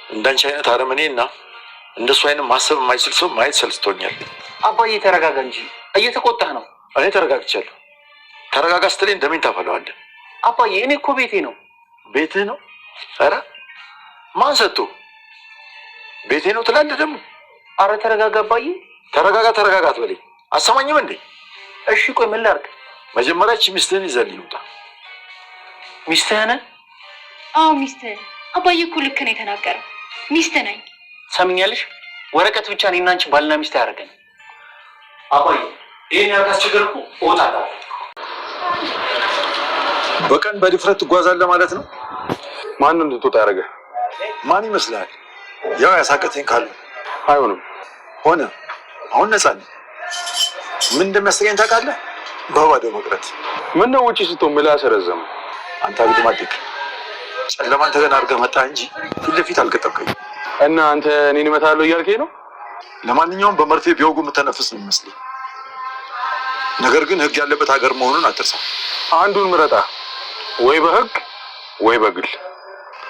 እንዳንቺ አይነት አረመኔና እንደሱ አይነት ማሰብ የማይችል ሰው ማየት ሰልስቶኛል። አባዬ ተረጋጋ እንጂ እየተቆጣህ ነው። እኔ ተረጋግቻለሁ። ተረጋጋ ስትለኝ እንደምን ታፈለዋለህ? አባዬ እኔ እኮ ቤቴ ነው። ቤትህ ነው? ኧረ ማን ሰጥቶ ቤቴ ነው ትላለህ ደግሞ? አረ ተረጋጋ አባዬ። ተረጋጋ ተረጋጋ አትበለኝ። አሰማኝም እንዴ? እሺ ቆይ ምን ላድርግ? መጀመሪያ ሚስትህን ይዘህልኝ ውጣ። ሚስትህን? አዎ ሚስትህን። አባዬ እኮ ልክ ነው የተናገረው። ሚስት ነኝ። ሰምኛለሽ? ወረቀት ብቻ እኔና አንቺ ባልና ሚስት ያደርገን። አባዬ ይሄን ያልካስቸገርኩ እወጣለሁ። በቀን በድፍረት ትጓዛለህ ማለት ነው? ማን እንድትወጣ ያደረገ? ማን ይመስልሃል? ያው ያሳቀተኝ ካለ አይሆንም። ሆነ። አሁን ነፃ ነኝ። ምን እንደሚያሰጋኝ ታውቃለህ? በባዶ መቅረት። ምን ነው ውጪ ስትሆን ምላስ ረዘመ። አንተ አግድ ማድግ ጨለማን ተገና አድርገህ መጣህ እንጂ ፊት ለፊት አልገጠምከኝም። እና አንተ እኔን እመታለሁ እያልከኝ ነው? ለማንኛውም በመርፌ ቢወጉ የምተነፍስ ነው የሚመስለኝ። ነገር ግን ህግ ያለበት ሀገር መሆኑን አትርሳ። አንዱን ምረጣ፣ ወይ በህግ ወይ በግል።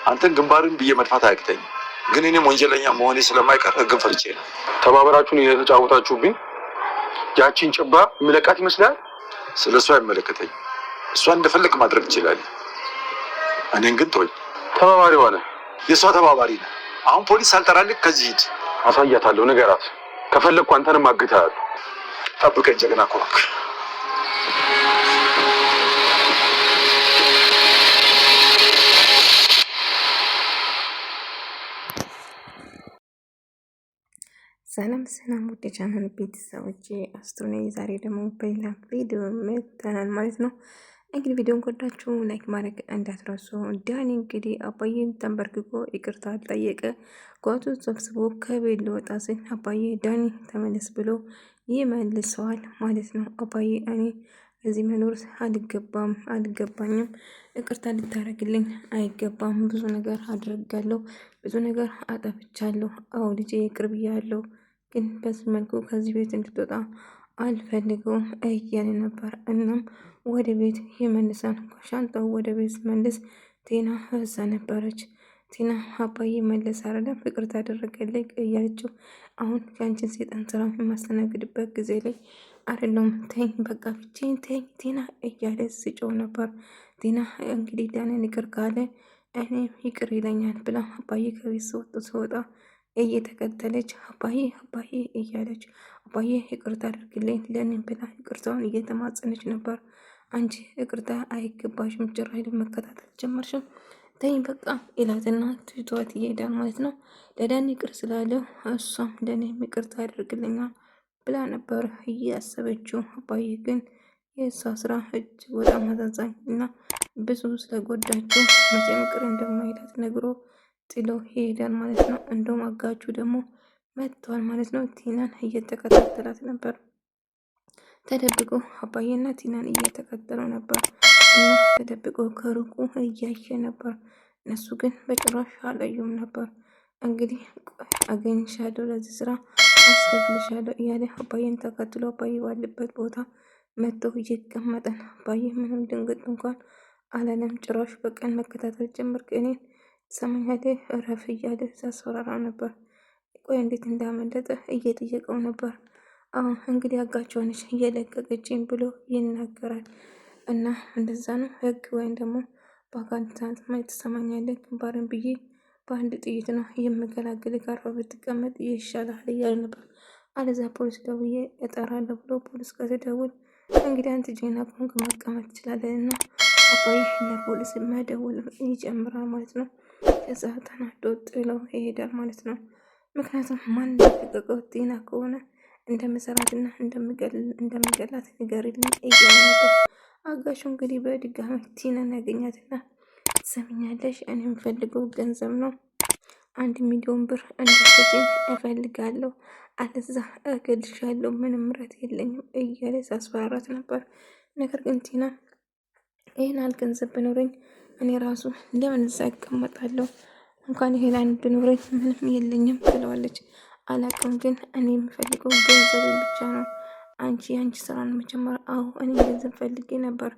አንተን ግንባርን ብዬ መድፋት አያቅተኝም፣ ግን እኔም ወንጀለኛ መሆኔ ስለማይቀር ህግን ፈርቼ ነው። ተባበራችሁን እየተጫወታችሁብኝ። ያቺን ጭባ ምለቃት ይመስላል። ስለ እሷ አይመለከተኝም። እሷን እንደፈለግ ማድረግ ይችላል። እኔን ግን ተወኝ። ተባባሪ ሆነ። የእሷ ተባባሪ ነህ። አሁን ፖሊስ ሳልጠራልህ ከዚህ ሂድ። አሳያታለሁ፣ ንገራት። ከፈለግኩ አንተንም አግታለሁ። ጠብቀኝ ጀግና ኮክ። ሰላም ሰላም፣ ውድ ቻናል ቤተሰቦች አስትሮ ነኝ። ዛሬ ደግሞ በሌላ ቪዲዮ መጥተናል ማለት ነው። እንግዲህ ቪዲዮን ከወዳችሁ ላይክ ማድረግ እንዳትረሱ። ዳኒ እንግዲህ አባዬን ተንበርክኮ ይቅርታ ጠየቀ። ጓቱ ሰብስቦ ከቤት ሊወጣ ሲል አባዬ ዳኒ ተመለስ ብሎ ይመልሰዋል ማለት ነው። አባዬ እኔ እዚህ መኖር አልገባኝም፣ ይቅርታ ልታረግልኝ አይገባም። ብዙ ነገር አድርጋለሁ፣ ብዙ ነገር አጠፍቻለሁ። አዎ ልጄ ይቅር ብያለሁ፣ ግን በዚህ መልኩ ከዚህ ቤት እንድትወጣ አልፈልገውም እያለ ነበር። እናም ወደ ቤት ይመልሳል። ሻንጣው ወደ ቤት መልስ ቴና እዛ ነበረች። ቴና አባዬ መለስ አይደለም ፍቅር ታደረገልኝ እያለችው፣ አሁን የአንቺን ሴጣን ስራ የማስተናግድበት ጊዜ ላይ አይደለም፣ ተኝ በቃ ብቻዬን ተኝ ቴና እያለ ስጮው ነበር። ቴና እንግዲህ ዳንን ይቅር ካለ እኔም ይቅር ይለኛል ብላ አባዬ ከቤት ስወጣ እየተከተለች አባዬ አባዬ እያለች አባዬ ይቅርታ አድርግልኝ ለእኔም ብላ ይቅርታውን እየተማጸነች ነበር። አንቺ ይቅርታ አይገባሽም፣ ጭራሽ መከታተል ጀመርሽም፣ ተኝ በቃ ኢላትና ትቷት ይሄዳል ማለት ነው። ለዳኒ ይቅር ስላለው እሷም ለእኔም ይቅርታ ያደርግልኛል ብላ ነበር እያሰበችው። አባዬ ግን የእሷ ስራ እጅግ በጣም አሳዛኝ እና ብዙ ስለጎዳችው መቼም ይቅር እንደማይላት ነግሮ ጥሎ ይሄዳል ማለት ነው። እንደውም አጋቹ ደግሞ መጥተዋል ማለት ነው። ቲናን እየተከታተላት ነበር። ተደብቆ አባዬና ቲናን እየተከተለው ነበር እና ተደብቆ ከሩቁ እያየ ነበር። እነሱ ግን በጭራሽ አላዩም ነበር። እንግዲህ አገኝሻለሁ፣ ለዚህ ስራ አስከፍልሻለሁ እያለ አባዬን ተከትሎ አባዬ ባለበት ቦታ መጥተው እየቀመጠን አባዬ ምንም ድንግጥ እንኳን አላለም። ጭራሽ በቀን መከታተል ጀመርክ፣ እኔን ትሰማኛለህ? እረፍ እያለ ሲያስፈራራ ነበር። ቆይ እንዴት እንዳመለጠ እየጠየቀው ነበር። አሁን እንግዲህ አጋቸውንሽ እየለቀቀችኝ ብሎ ይናገራል። እና እንደዛ ነው ህግ ወይም ደግሞ በአጋንንት ማለት ትሰማኛለህ? ግንባርን ብዬ በአንድ ጥይት ነው የምገላግል፣ ጋር ብትቀመጥ ይሻላል እያለ ነበር። አለዛ ፖሊስ ደውዬ እጠራለሁ ብሎ ፖሊስ ጋር ሲደውል እንግዲህ አንተ ጀና ቆንክ መቀመጥ ትችላለህ እና አባዬ ለፖሊስ መደወል ይጀምራል ማለት ነው። ከዛ ተናዶ ጥለው ይሄዳል ማለት ነው። ምክንያቱም ማን ለቀቀው ጤና ከሆነ እንደምሰራትና እንደምገላት ንገሪልኝ እያለ ነበር። አጋሹ እንግዲህ በድጋሚ ቲናን ያገኛትና ትሰምኛለሽ፣ እኔ የምፈልገው ገንዘብ ነው፣ 1 ሚሊዮን ብር እንድትሰጪኝ እፈልጋለሁ፣ አለዛ እገልሻለሁ፣ ምንም ምረት የለኝም እያለ ሳስፈራራት ነበር። ነገር ግን ቲና ይህን ገንዘብ ብኖረኝ እኔ ራሱ ለምን እዛ እቀመጣለሁ፣ እንኳን ይሄን አንድ ብኖረኝ ምንም የለኝም ትለዋለች። አላውቅም፣ ግን እኔ የምፈልገው ገንዘብ ብቻ ነው። አንቺ ስራን መጀመር። አዎ እኔ ገንዘብ ፈልጌ ነበር፣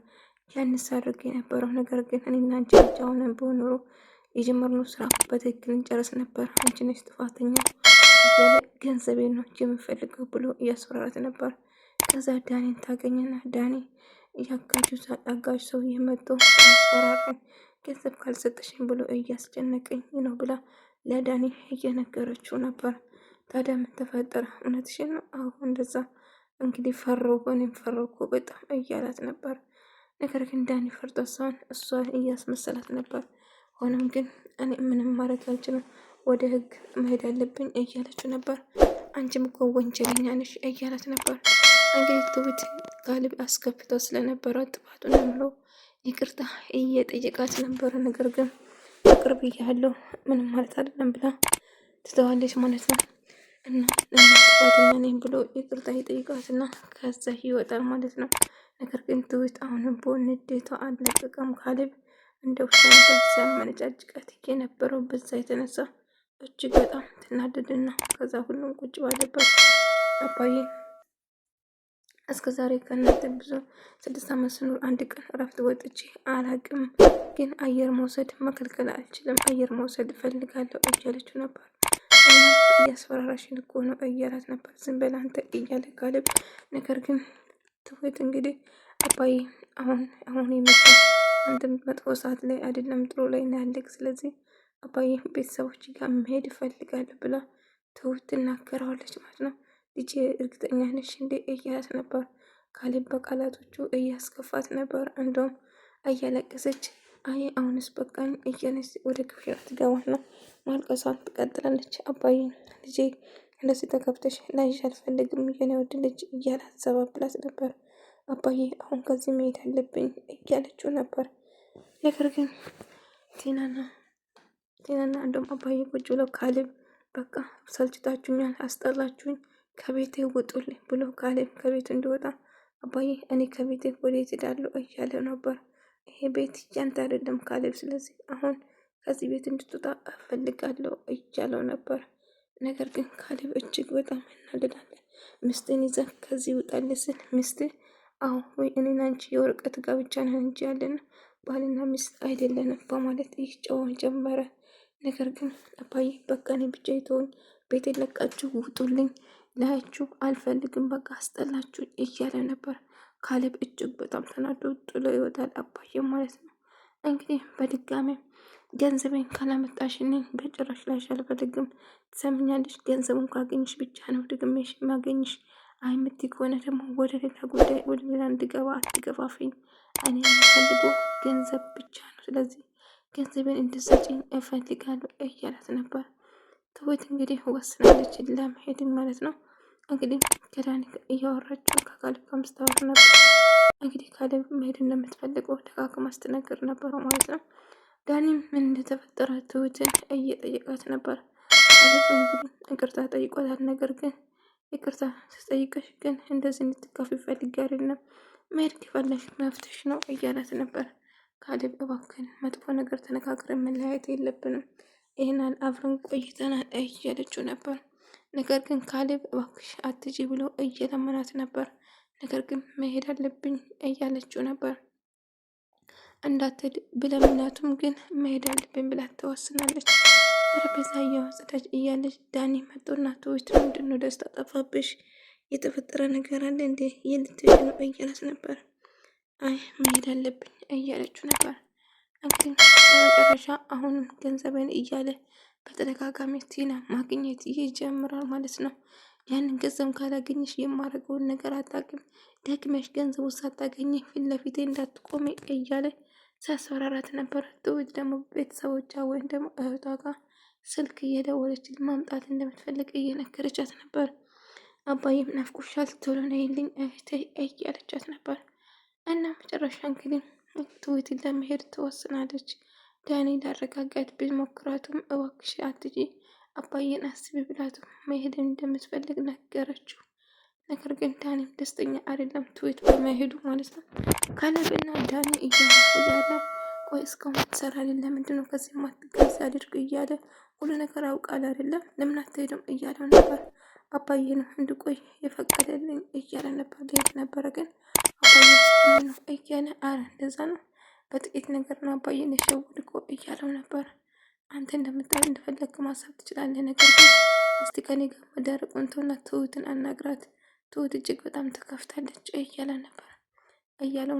ያንስ አድርጌ ነበረው። ነገር ግን እኔና አንቺ ብቻ ሆነን ቢሆን ኖሮ የጀመርነው ስራ በትክክል እንጨርስ ነበር። አንቺ ነሽ ጥፋተኛ እያለ ገንዘቤን ነው የምፈልገው ብሎ እያስፈራራት ነበር። ከዛ ዳኒን ታገኝና ዳኒ አጋዥ ሰው የመጡ አስፈራራኝ፣ ገንዘብ ካልሰጠሽኝ ብሎ እያስጨነቀኝ ነው ብላ ለዳኒ እየነገረችው ነበር። ታዲያ ምን ተፈጠረ? እውነትሽን ነው? አዎ እንደዛ እንግዲህ ፈረው በእኔም ፈረው እኮ በጣም እያላት ነበር። ነገር ግን ዳኒ ፈርቶ ሳይሆን እሷን እያስመሰላት ነበር። ሆኖም ግን እኔ ምንም ማድረግ አልችልም፣ ወደ ህግ መሄድ አለብኝ እያለችው ነበር። አንቺም እኮ ወንጀለኛ ነሽ እያላት ነበር። እንግዲህ ትሁት ካሌብ አስከፍተው ስለነበረ ጥፋቱን አምሮ ይቅርታ እየጠየቃት ነበረ። ነገር ግን ቅርብ እያለው ምንም ማለት አይደለም ብላ ትተዋለች ማለት ነው። እና ጥፋተኛ ነኝ ብሎ ይቅርታ ይጠይቃትና ከዛ ይወጣል ማለት ነው። ነገር ግን ትሁት አሁንም በንዴቷ አልለቀቀም። ካሌብ እንደ ውሻ ነበር ሲያመነጫጭቃት የነበረው። በዛ የተነሳ እጅግ በጣም ትናደድና ከዛ ሁሉም ቁጭ ባለበት አባዬ እስከ ዛሬ ከእናንተ ብዙ 6 ዓመት ስኖር አንድ ቀን እረፍት ወጥቼ አላቅም፣ ግን አየር መውሰድ መከልከል አልችልም፣ አየር መውሰድ እፈልጋለሁ እያለችው ነበር። እና እያስፈራራሽን እኮ ነው እያላት ነበር። ዝም በል አንተ እያለ ካሌብ። ነገር ግን ትሁት እንግዲህ አባዬ አሁን የመጣ አንተ መጥፎ ሰዓት ላይ አይደለም ጥሩ ላይ ነው ያለክ፣ ስለዚህ አባዬ ቤተሰቦች ጋር መሄድ እፈልጋለሁ ብላ ትሁት ትናገረዋለች ማለት ነው። ልጄ እርግጠኛ ነሽ እንዴ እያላት ነበር። ካሌብ በቃላቶቹ እያስከፋት ነበር። እንደውም እያለቀሰች አይ አሁንስ በቃኝ እያለች ወደ ክፍል ትገባና ማልቀሷን ትቀጥላለች። አባዬ ልጄ እንደዚህ ተከፍተሽ ላይሽ አልፈልግም የኔ ወድ ልጅ እያላት ዘባብላት ነበር። አባዬ አሁን ከዚህ መሄድ አለብኝ እያለችው ነበር። ነገር ግን ቴናና እንደውም አባዬ ቁጭ ብለው ካሌብ በቃ ሰልችታችሁኛል፣ አስጠላችሁኝ ከቤቴ ውጡልኝ ብሎ ካሌብ ከቤት እንዲወጣ አባዬ እኔ ከቤቴ ወዴት ሄዳለሁ እያለ ነበር። ይሄ ቤት ያንተ አይደለም ካሌብ፣ ስለዚህ አሁን ከዚህ ቤት እንድትወጣ እፈልጋለሁ እያለው ነበር። ነገር ግን ካሌብ እጅግ በጣም እናደዳለ። ሚስትን ይዘህ ከዚህ ውጣልኝ ስል ሚስትህ አዎ ወይ እኔና አንቺ የወረቀት ጋብቻ ነን እንጂ ያለን ባልና ሚስት አይደለንም በማለት ይጫወን ጀመረ። ነገር ግን አባዬ በቃ እኔ ብቻ የተወኝ ቤቴን ለቃችሁ ውጡልኝ ላያችሁ አልፈልግም በቃ አስጠላችሁ እያለ ነበር። ካሌብ እጅግ በጣም ተናዶ ጥሎ ይወጣል። አባዬ ማለት ነው። እንግዲህ በድጋሚ ገንዘቤን ካላመጣሽልኝ በጭራሽ ላይሽ አልፈልግም፣ ትሰምኛለሽ? ገንዘቡን ካገኝሽ ብቻ ነው ድግሜሽ ማገኝሽ። አይምቲ ከሆነ ደግሞ ወደ ሌላ ጉዳይ ወደ ሌላ እንድገባ አትገፋፍኝ። እኔ የምፈልገው ገንዘብ ብቻ ነው። ስለዚህ ገንዘቤን እንድትሰጪኝ እፈልጋለሁ እያላት ነበር። ትሁት እንግዲህ ወስናለች ለመሄድ ማለት ነው። እንግዲህ ከዳኒ እያወራችው ከካሌብ ጋር መስታወት ነበር። እንግዲህ ካሌብ መሄድ እንደምትፈልገው ደጋግማ ስትነግር ነበር ማለት ነው። ዳኒም ምን እንደተፈጠረ ትሁትን እየጠየቃት ነበር። ካሌብ እንግዲህ ይቅርታ ጠይቆታል። ነገር ግን ይቅርታ ስጠይቅሽ ግን እንደዚህ እንድትካፊ ፈልጌ አይደለም፣ መሄድ ከፈለሽ መፍትሽ ነው እያላት ነበር። ካሌብ እባክህን መጥፎ ነገር ተነጋግረን መለያየት የለብንም፣ ይህናል አብረን ቆይተናል እያለችው ነበር። ነገር ግን ካሌብ እባክሽ አትጂ ብሎ እየለመናት ነበር። ነገር ግን መሄድ አለብኝ እያለችው ነበር። እንዳትሄድ ብለምናቱም ግን መሄድ አለብኝ ብላ ተወስናለች። ጠረጴዛ እያወጸዳች እያለች ዳኒ መጦና ትሁት ምንድነው ደስታ ጠፋብሽ? የተፈጠረ ነገር አለ እንዴ? የልትሄጂ ነው እያላት ነበር። አይ መሄድ አለብኝ እያለችው ነበር። እንግዲህ በመጨረሻ አሁንም ገንዘቤን እያለ በተደጋጋሚ ቲና ማግኘት ይጀምራል ማለት ነው። ያንን ገንዘብ ካላገኘሽ የማደርገውን ነገር አታውቂም፣ ደግመሽ ገንዘቡ ሳታገኝ ፊት ለፊቴ እንዳትቆሚ እያለ ሲያስፈራራት ነበር። ትሁት ደግሞ ቤተሰቦቿ ወይም ደግሞ እህቷ ጋር ስልክ እየደወለች ማምጣት እንደምትፈልግ እየነገረቻት ነበር። አባዬም ናፍቆሻል ቶሎ ነይልኝ እህቴ እያለቻት ነበር። እና መጨረሻ እንግዲህ ትሁትን ለመሄድ ትወስናለች። ዳኒ ላረጋጋት ቢሞክራቱም እባክሽ አትጂ አባዬን አስቢ ብላቱም መሄድ እንደምትፈልግ ነገረችው። ነገር ግን ዳኒም ደስተኛ አይደለም ትሁት በመሄዱ ማለት ነው። ካሌብና ዳኒ እያወሩ እያለ ቆይ እስካሁን ትሰራልን? ለምንድነው ከዚህ ማትጋዝ አድርግ እያለ ሁሉ ነገር አውቃል አይደለም ለምን አትሄድም እያለው ነበር። አባዬ ነው እንድቆይ የፈቀደልኝ እያለ ነበር። ሊሄድ ነበረ ግን አባዬ ነው እያለ አረ እንደዛ ነው በጥቂት ነገር ነው አባዬን የሸወድኩ እያለው ነበር። አንተ እንደፈለግክ ማሰብ ትችላለህ። ነገር ግን እስቲ ከኔ ጋር መዳረቁን ተውና ትሁትን አናግራት። ትሁት እጅግ በጣም ተከፍታለች እያለው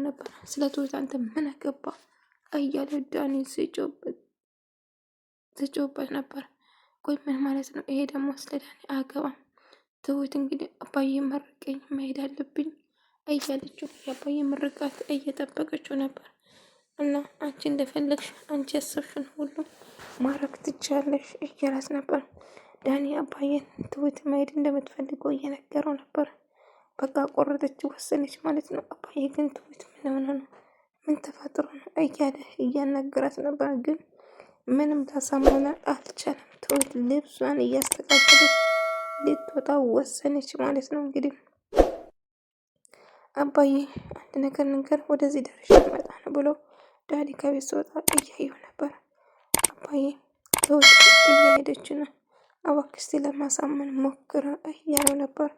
ነበር። ስለ ትሁት አንተ ምን አገባ እያለው ዳኒ ሲጮህበት ነበር። ቆይ ምን ማለት ነው ይሄ ደግሞ? ስለ ዳኒ አያገባም። ትሁት እንግዲህ አባዬ መርቀኝ መሄድ አለብኝ እያለችው የአባዬ ምርቃት እየጠበቀችው ነበር። እና አንቺ እንደፈለግሽ አንቺ ያሰብሽን ሁሉ ማድረግ ትችያለሽ እያላት ነበር። ዳኒ አባዬን ትሁት መሄድ እንደምትፈልገው እየነገረው ነበር። በቃ ቆረጠች፣ ወሰነች ማለት ነው። አባዬ ግን ትሁት ምን ሆነ ነው? ምን ተፈጥሮ ነው እያለ እያናገራት ነበር። ግን ምንም ታሳመነ አልቻለም። ትሁት ልብሷን እያስተካከለች ልትወጣ ወሰነች ማለት ነው። እንግዲህ አባዬ አንድ ነገር ወደዚህ ደርሼ መጣ ነው ብሎ ዳኒ ከቤት ሲወጣ እያየው ነበር። አባዬ ትሁት እየሄደች ነው፣ እባክሽ እስቲ ለማሳመን ሞክረ እያለው ነበር።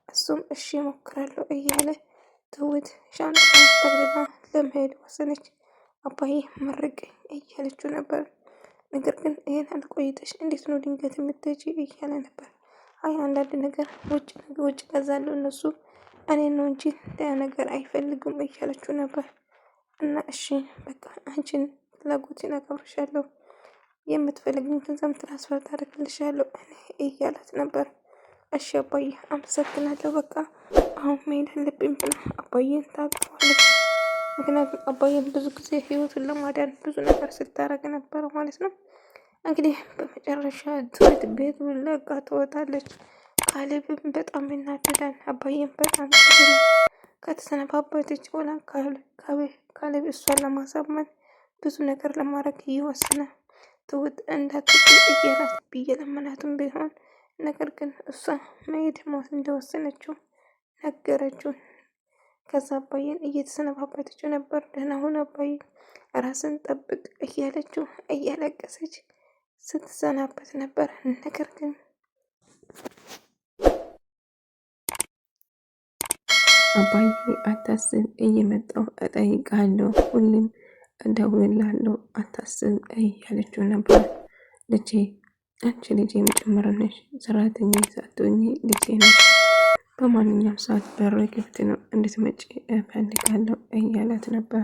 እሱም እሺ ሞክራለሁ እያለ ትሁት ሻንጣን ጠቅልላ ለመሄድ ወሰነች። አባዬ መርቀኝ እያለችው ነበር። ነገር ግን ይሄን አልቆይተሽ እንዴት ነው ድንገት የምትሄጂ እያለ ነበር። አይ አንዳንድ ነገር ውጭ ገዛለሁ፣ እነሱ እኔን ነው እንጂ ሌላ ነገር አይፈልጉም እያለችው ነበር። እና እሺ በቃ አንቺን ፍላጎቴን አከብርሻለሁ፣ የምትፈልግን ገንዘብ ትራንስፈር ታደርግልሻለሁ እኔ እያላት ነበር። እሺ አባዬ አመሰግናለሁ፣ በቃ አሁን መሄድ አለብኝ ብላ አባዬን ታቅፈዋለች። ምክንያቱም አባዬን ብዙ ጊዜ ህይወቱን ለማዳን ብዙ ነገር ስታረግ ነበር ማለት ነው። እንግዲህ በመጨረሻ ትሁት ቤቱን ለቃ ትወጣለች። ካሌብም በጣም ይናደዳል። አባዬን በጣም ከተሰነባበተች በኋላ ካሌብ እሷን ለማሳመን ብዙ ነገር ለማድረግ እየወሰነ ትሁት እንዳትሄድ እያላት ብየለመናትም ቢሆን ነገር ግን እሷ መሄድ ሞት እንደወሰነችው ነገረችው። ከዛ አባዬን እየተሰነባበተችው ነበር። ደህና ሁን አባዬ፣ ራስን ጠብቅ እያለችው እያለቀሰች ስትሰናበት ነበር። ነገር ግን አባዬ አታስብ፣ እየመጣሁ እጠይቅሃለሁ፣ ሁሌም እደውልልሃለሁ፣ አታስብ እያለችው ነበር። ልጄ አንቺ ልጄ ጭምር ነሽ፣ ሰራተኛ ሳትሆኚ ልጄ ነሽ። በማንኛውም ሰዓት በር ክፍት ነው፣ እንድትመጪ እፈልጋለሁ እያላት ነበር።